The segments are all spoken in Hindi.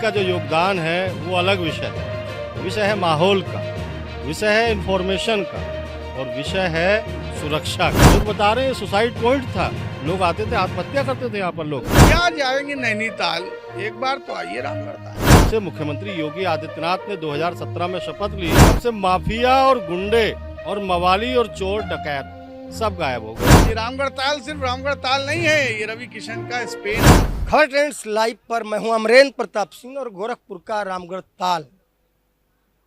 का जो योगदान है वो अलग विषय है। विषय है माहौल का, विषय है इंफॉर्मेशन का और विषय है सुरक्षा का। लोग बता रहे हैं सुसाइड पॉइंट था, लोग आते थे आत्महत्या करते थे यहाँ पर लोग। क्या जाएंगे नैनीताल, एक बार तो आइए रामगढ़। से मुख्यमंत्री योगी आदित्यनाथ ने 2017 में शपथ ली, तब से माफिया और गुंडे और मवाली और चोर डकैत सब गायब हो गए। ये रामगढ़ ताल सिर्फ रामगढ़ ताल नहीं है, ये रवि किशन का स्पेन है। खबर ट्रेंड्स लाइव पर मैं हूं अमरेंद्र प्रताप सिंह और गोरखपुर का रामगढ़ ताल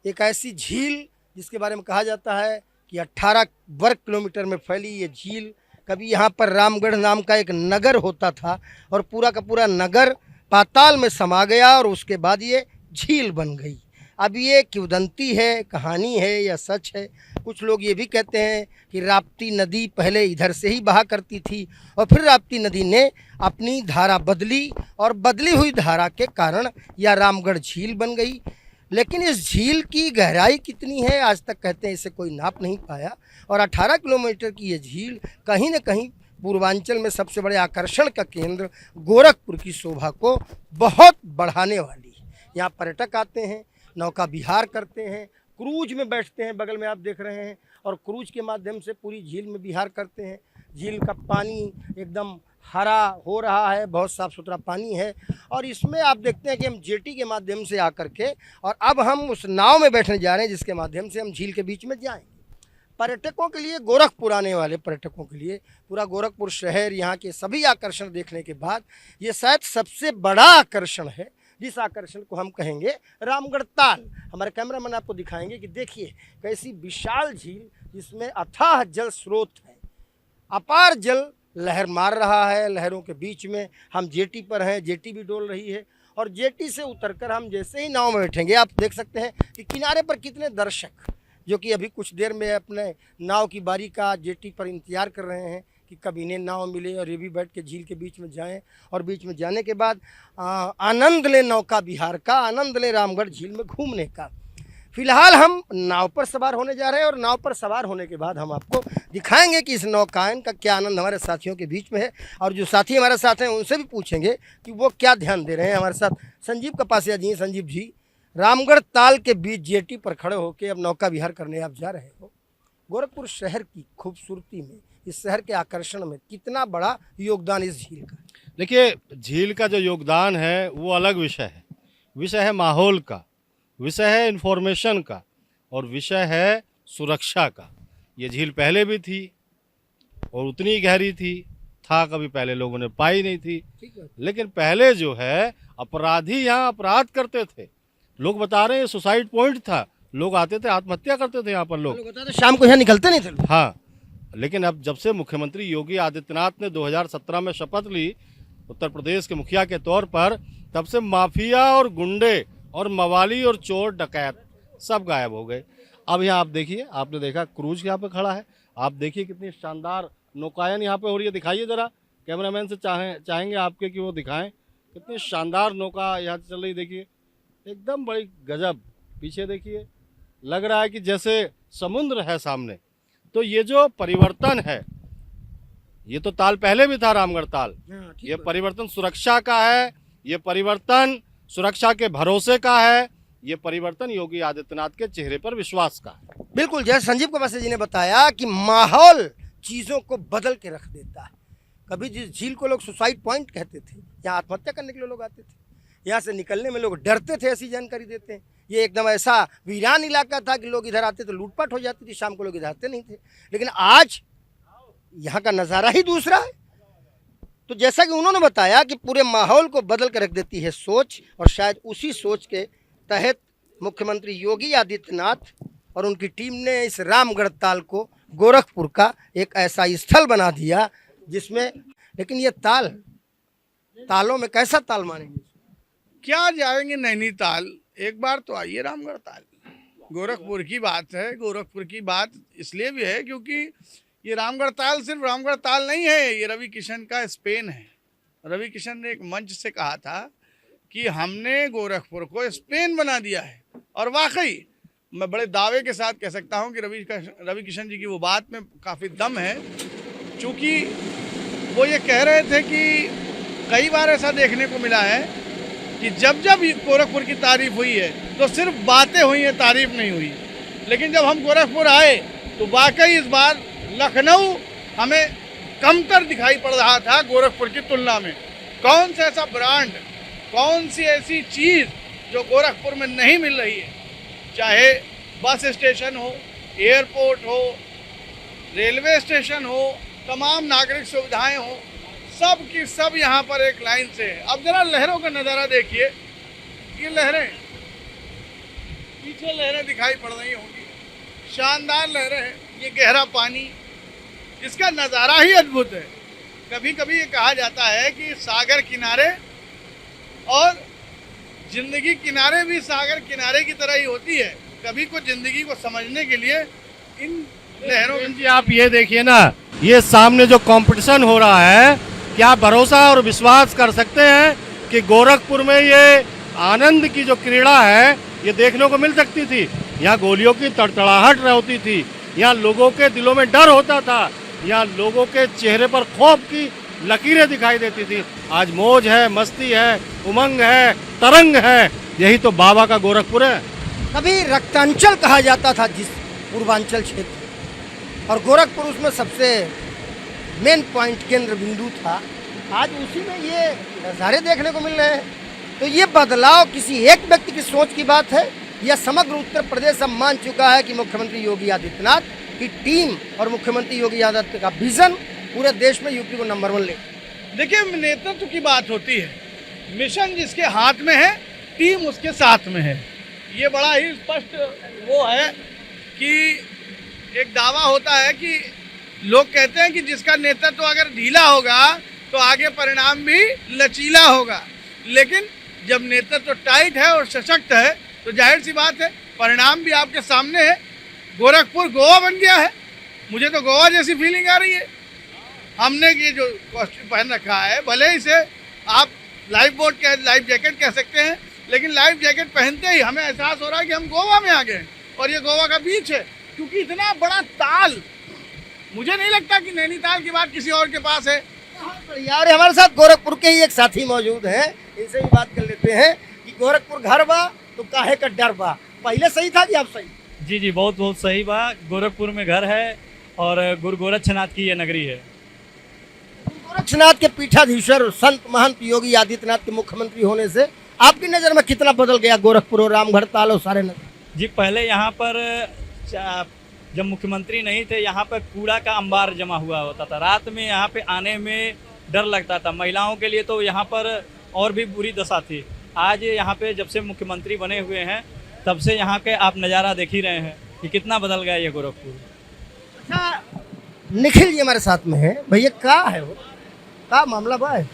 एक ऐसी झील जिसके बारे में कहा जाता है कि 18 वर्ग किलोमीटर में फैली ये झील। कभी यहाँ पर रामगढ़ नाम का एक नगर होता था और पूरा का पूरा नगर पाताल में समा गया और उसके बाद ये झील बन गई। अब ये किंवदंती है, कहानी है या सच है? कुछ लोग ये भी कहते हैं कि राप्ती नदी पहले इधर से ही बहा करती थी और फिर राप्ती नदी ने अपनी धारा बदली और बदली हुई धारा के कारण यह रामगढ़ झील बन गई। लेकिन इस झील की गहराई कितनी है आज तक कहते हैं इसे कोई नाप नहीं पाया। और 18 किलोमीटर की ये झील कहीं न कहीं पूर्वांचल में सबसे बड़े आकर्षण का केंद्र गोरखपुर की शोभा को बहुत बढ़ाने वाली है। यहाँ पर्यटक आते हैं, नौका विहार करते हैं, क्रूज में बैठते हैं, बगल में आप देख रहे हैं, और क्रूज के माध्यम से पूरी झील में विहार करते हैं। झील का पानी एकदम हरा हो रहा है, बहुत साफ़ सुथरा पानी है। और इसमें आप देखते हैं कि हम जेटी के माध्यम से आकर के और अब हम उस नाव में बैठने जा रहे हैं जिसके माध्यम से हम झील के बीच में जाएंगे। पर्यटकों के लिए, गोरखपुर आने वाले पर्यटकों के लिए पूरा गोरखपुर शहर, यहाँ के सभी आकर्षण देखने के बाद ये शायद सबसे बड़ा आकर्षण है, जिस आकर्षण को हम कहेंगे रामगढ़ ताल। हमारे कैमरामैन आपको दिखाएंगे कि देखिए कैसी विशाल झील जिसमें अथाह जल स्रोत है, अपार जल लहर मार रहा है। लहरों के बीच में हम जेटी पर हैं, जेटी भी डोल रही है और जेटी से उतरकर हम जैसे ही नाव में बैठेंगे आप देख सकते हैं कि किनारे पर कितने दर्शक जो कि अभी कुछ देर में अपने नाव की बारी का जेटी पर इंतज़ार कर रहे हैं कि कब इन्हें नाव मिले और ये भी बैठ के झील के बीच में जाएं और बीच में जाने के बाद आनंद लें नौका विहार का, आनंद लें रामगढ़ झील में घूमने का। फिलहाल हम नाव पर सवार होने जा रहे हैं और नाव पर सवार होने के बाद हम आपको दिखाएंगे कि इस नौकायन का क्या आनंद हमारे साथियों के बीच में है। और जो साथी हमारे साथ हैं उनसे भी पूछेंगे कि वो क्या ध्यान दे रहे हैं। हमारे साथ संजीव कपासिया जी हैं। संजीव जी, रामगढ़ ताल के बीच जेटी पर खड़े होकर अब नौका विहार करने आप जा रहे हो। गोरखपुर शहर की खूबसूरती में, इस शहर के आकर्षण में कितना बड़ा योगदान इस झील का? देखिए, झील का जो योगदान है वो अलग विषय है। विषय है माहौल का, विषय है इंफॉर्मेशन का और विषय है सुरक्षा का। ये झील पहले भी थी और उतनी गहरी था कभी पहले लोगों ने पाई नहीं थी। लेकिन पहले जो है अपराधी यहाँ अपराध करते थे। लोग बता रहे हैं सुसाइड पॉइंट था, लोग आते थे आत्महत्या करते थे यहाँ पर लोग। शाम को यहाँ निकलते नहीं थे। हाँ, लेकिन अब जब से मुख्यमंत्री योगी आदित्यनाथ ने 2017 में शपथ ली उत्तर प्रदेश के मुखिया के तौर पर, तब से माफिया और गुंडे और मवाली और चोर डकैत सब गायब हो गए। अब यहाँ आप देखिए, आपने देखा क्रूज यहाँ पे खड़ा है, आप देखिए कितनी शानदार नौकायन यहाँ पे हो रही है। दिखाइए ज़रा, कैमरामैन से चाहेंगे आपके कि वो दिखाएं कितनी शानदार नौका यहाँ चल रही। देखिए एकदम बड़ी गजब। पीछे देखिए, लग रहा है कि जैसे समुद्र है सामने। तो ये जो परिवर्तन है, ये तो ताल पहले भी था रामगढ़ ताल। ये परिवर्तन सुरक्षा का है, ये परिवर्तन सुरक्षा के भरोसे का है, ये परिवर्तन योगी आदित्यनाथ के चेहरे पर विश्वास का है। बिल्कुल, जैसे संजीव कपासिया जी ने बताया कि माहौल चीज़ों को बदल के रख देता है। कभी जिस झील को लोग सुसाइड पॉइंट कहते थे, यहाँ आत्महत्या करने के लिए लोग आते थे, यहाँ से निकलने में लोग डरते थे, ऐसी जानकारी देते हैं। ये एकदम ऐसा वीरान इलाका था कि लोग इधर आते तो लूटपाट हो जाती थी, शाम को लोग इधर आते नहीं थे। लेकिन आज यहाँ का नज़ारा ही दूसरा है। तो जैसा कि उन्होंने बताया कि पूरे माहौल को बदल कर रख देती है सोच, और शायद उसी सोच के तहत मुख्यमंत्री योगी आदित्यनाथ और उनकी टीम ने इस रामगढ़ ताल को गोरखपुर का एक ऐसा स्थल बना दिया जिसमें, लेकिन ये तालों में कैसा ताल मानेंगे? क्या जाएंगे नैनीताल, एक बार तो आइए रामगढ़ ताल। गोरखपुर की बात है, गोरखपुर की बात इसलिए भी है क्योंकि ये रामगढ़ ताल सिर्फ रामगढ़ ताल नहीं है, ये रवि किशन का स्पेन है। रवि किशन ने एक मंच से कहा था कि हमने गोरखपुर को स्पेन बना दिया है, और वाकई मैं बड़े दावे के साथ कह सकता हूं कि रवि किशन जी की वो बात में काफ़ी दम है। चूँकि वो ये कह रहे थे कि कई बार ऐसा देखने को मिला है कि जब जब गोरखपुर की तारीफ हुई है तो सिर्फ बातें हुई हैं, तारीफ नहीं हुई। लेकिन जब हम गोरखपुर आए तो वाकई इस बार लखनऊ हमें कमतर दिखाई पड़ रहा था गोरखपुर की तुलना में। कौन सा ऐसा ब्रांड, कौन सी ऐसी चीज़ जो गोरखपुर में नहीं मिल रही है, चाहे बस स्टेशन हो, एयरपोर्ट हो, रेलवे स्टेशन हो, तमाम नागरिक सुविधाएं हो, सब की सब यहाँ पर एक लाइन से है। अब जरा लहरों का नज़ारा देखिए, ये लहरें, पीछे लहरें दिखाई पड़ रही होंगी, शानदार लहरें हैं, ये गहरा पानी, इसका नज़ारा ही अद्भुत है। कभी कभी ये कहा जाता है कि सागर किनारे और जिंदगी किनारे भी सागर किनारे की तरह ही होती है। कभी को जिंदगी को समझने के लिए इन लहरों जी आप ये देखिए ना, ये सामने जो कंपटीशन हो रहा है, क्या भरोसा और विश्वास कर सकते हैं कि गोरखपुर में ये आनंद की जो क्रीड़ा है ये देखने को मिल सकती थी। यहाँ गोलियों की तड़तड़ाहट होती थी, यहाँ लोगों के दिलों में डर होता था, यहाँ लोगों के चेहरे पर खौफ की लकीरें दिखाई देती थी। आज मौज है, मस्ती है, उमंग है, तरंग है। यही तो बाबा का गोरखपुर है। कभी रक्तांचल कहा जाता था जिस पूर्वांचल क्षेत्र, और गोरखपुर उसमें सबसे मेन पॉइंट, केंद्र बिंदु था। आज उसी में ये नज़ारे देखने को मिल रहे हैं। तो ये बदलाव किसी एक व्यक्ति की सोच की बात है या समग्र उत्तर प्रदेश अब मान चुका है कि मुख्यमंत्री योगी आदित्यनाथ की टीम और मुख्यमंत्री योगी आदित्यनाथ का विजन पूरे देश में यूपी को नंबर 1 ले। देखिए, नेतृत्व की बात होती है, मिशन जिसके हाथ में है, टीम उसके साथ में है। ये बड़ा ही स्पष्ट वो है कि एक दावा होता है कि लोग कहते हैं कि जिसका नेतृत्व अगर ढीला होगा तो आगे परिणाम भी लचीला होगा, लेकिन जब नेतृत्व टाइट है और सशक्त है तो जाहिर सी बात है परिणाम भी आपके सामने है। गोरखपुर गोवा बन गया है, मुझे तो गोवा जैसी फीलिंग आ रही है। हमने ये जो कॉस्ट्यूम पहन रखा है, भले ही से आप लाइफ जैकेट कह सकते हैं, लेकिन लाइफ जैकेट पहनते ही हमें एहसास हो रहा है कि हम गोवा में आ गए। और ये गोवा का बीच है, क्योंकि इतना बड़ा ताल, मुझे नहीं लगता कि नैनीताल की बात किसी और के पास है। यार हमारे साथ गोरखपुर के ही एक साथी मौजूद हैं, इनसे भी बात कर लेते हैं कि गोरखपुर घर बा तो काहे का डर बा। पहले सही था कि अब सही? जी जी, बहुत बहुत सही बा। गोरखपुर में घर है और गुरु गोरक्षनाथ की ये नगरी है। गोरक्षनाथ के पीठाधीश्वर संत महंत योगी आदित्यनाथ के मुख्यमंत्री होने से आपकी नज़र में कितना बदल गया गोरखपुर और रामगढ़ ताल और सारे नगर? जी, पहले यहाँ पर जब मुख्यमंत्री नहीं थे, यहाँ पर कूड़ा का अंबार जमा हुआ होता था। रात में यहाँ पे आने में डर लगता था। महिलाओं के लिए तो यहाँ पर और भी बुरी दशा थी। आज यहाँ पे जब से मुख्यमंत्री बने हुए हैं तब से यहाँ के आप नज़ारा देख ही रहे हैं कि कितना बदल गया ये गोरखपुर। अच्छा, निखिल जी हमारे साथ में है। भैया क्या है वो, क्या मामला बा है?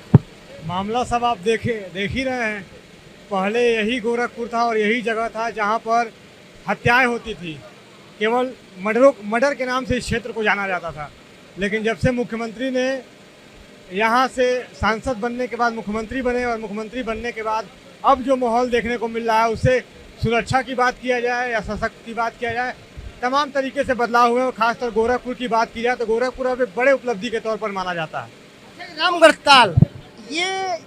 मामला सब आप देख ही रहे हैं। पहले यही गोरखपुर था और यही जगह था जहाँ पर हत्याएं होती थी। केवल मर्डर के नाम से इस क्षेत्र को जाना जाता था। लेकिन जब से मुख्यमंत्री ने यहाँ से सांसद बनने के बाद मुख्यमंत्री बने और मुख्यमंत्री बनने के बाद अब जो माहौल देखने को मिल रहा है, उससे सुरक्षा की बात किया जाए या सशक्त की बात किया जाए, तमाम तरीके से बदलाव हुए। और खासकर गोरखपुर की बात की जाए तो गोरखपुर अब एक बड़े उपलब्धि के तौर पर माना जाता है। रामगढ़ ताल, ये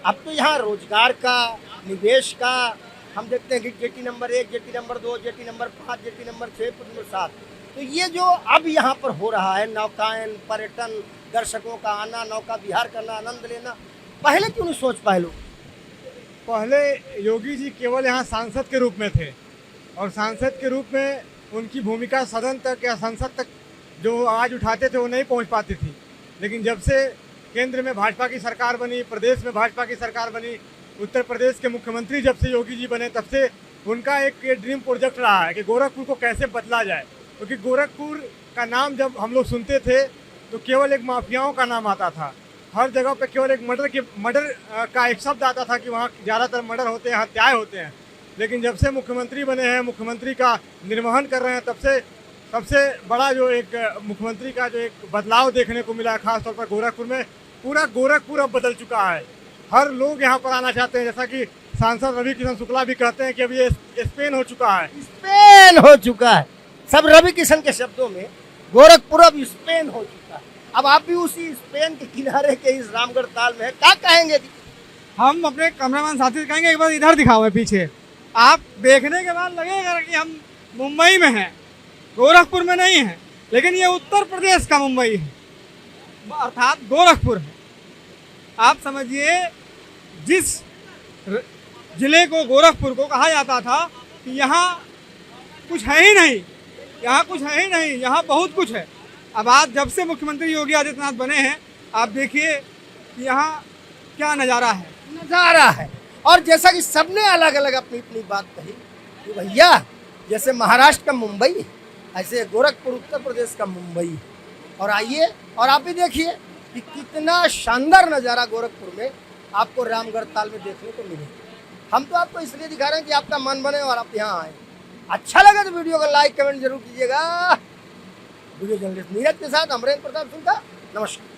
अब तो यहाँ रोजगार का, निवेश का हम देखते हैं कि jetty number 1, jetty number 2, jetty number 5, jetty number 6, number 7, तो ये जो अब यहाँ पर हो रहा है, नौकायन, पर्यटन, दर्शकों का आना, नौका विहार करना, आनंद लेना, पहले क्यों नहीं सोच पाए लोग? पहले योगी जी केवल यहाँ सांसद के रूप में थे और सांसद के रूप में उनकी भूमिका सदन तक या संसद तक जो आवाज़ उठाते थे वो नहीं पहुँच पाती थी। लेकिन जब से केंद्र में भाजपा की सरकार बनी, प्रदेश में भाजपा की सरकार बनी, उत्तर प्रदेश के मुख्यमंत्री जब से योगी जी बने तब से उनका एक ड्रीम प्रोजेक्ट रहा है कि गोरखपुर को कैसे बदला जाए। क्योंकि गोरखपुर का नाम जब हम लोग सुनते थे तो केवल एक माफियाओं का नाम आता था। हर जगह पे केवल एक मर्डर का एक शब्द आता था कि वहाँ ज़्यादातर मर्डर होते हैं, हत्याएँ होते हैं। लेकिन जब से मुख्यमंत्री बने हैं, मुख्यमंत्री का निर्वहन कर रहे हैं, तब से सबसे बड़ा जो एक मुख्यमंत्री का जो एक बदलाव देखने को मिला है, खासतौर पर गोरखपुर में। पूरा गोरखपुर अब बदल चुका है। हर लोग यहाँ पर आना चाहते हैं। जैसा कि सांसद रवि किशन शुक्ला भी कहते हैं कि अब ये स्पेन हो चुका है। स्पेन हो चुका है। सब रवि किशन के शब्दों में गोरखपुर अब स्पेन हो चुका है। अब आप भी उसी स्पेन के किनारे के इस रामगढ़ ताल में है, क्या कहेंगे? हम अपने कैमरामैन साथी से कहेंगे एक बार इधर दिखाओ है पीछे, आप देखने के बाद लगेगा कि हम मुंबई में हैं, गोरखपुर में नहीं हैं, लेकिन ये उत्तर प्रदेश का मुंबई है, अर्थात गोरखपुर है। आप समझिए, जिस जिले को गोरखपुर को कहा जाता था कि यहाँ कुछ है ही नहीं, यहाँ कुछ है ही नहीं, यहाँ बहुत कुछ है। अब आज जब से मुख्यमंत्री योगी आदित्यनाथ बने हैं, आप देखिए कि यहाँ क्या नज़ारा है। नजारा है। और जैसा कि सबने अलग अलग अपनी अपनी बात कही कि भैया जैसे महाराष्ट्र का मुंबई है, ऐसे गोरखपुर उत्तर प्रदेश का मुंबई है। और आइए और आप भी देखिए कि कितना शानदार नज़ारा गोरखपुर में आपको रामगढ़ ताल में देखने को मिलेगा। हम तो आपको इसलिए दिखा रहे हैं कि आपका मन बने और आप यहाँ आए। अच्छा लगा तो वीडियो को लाइक कमेंट जरूर कीजिएगा। वीडियो जर्नलिस्ट नीरज के साथ अमरेंद्र प्रताप सिंह का नमस्कार।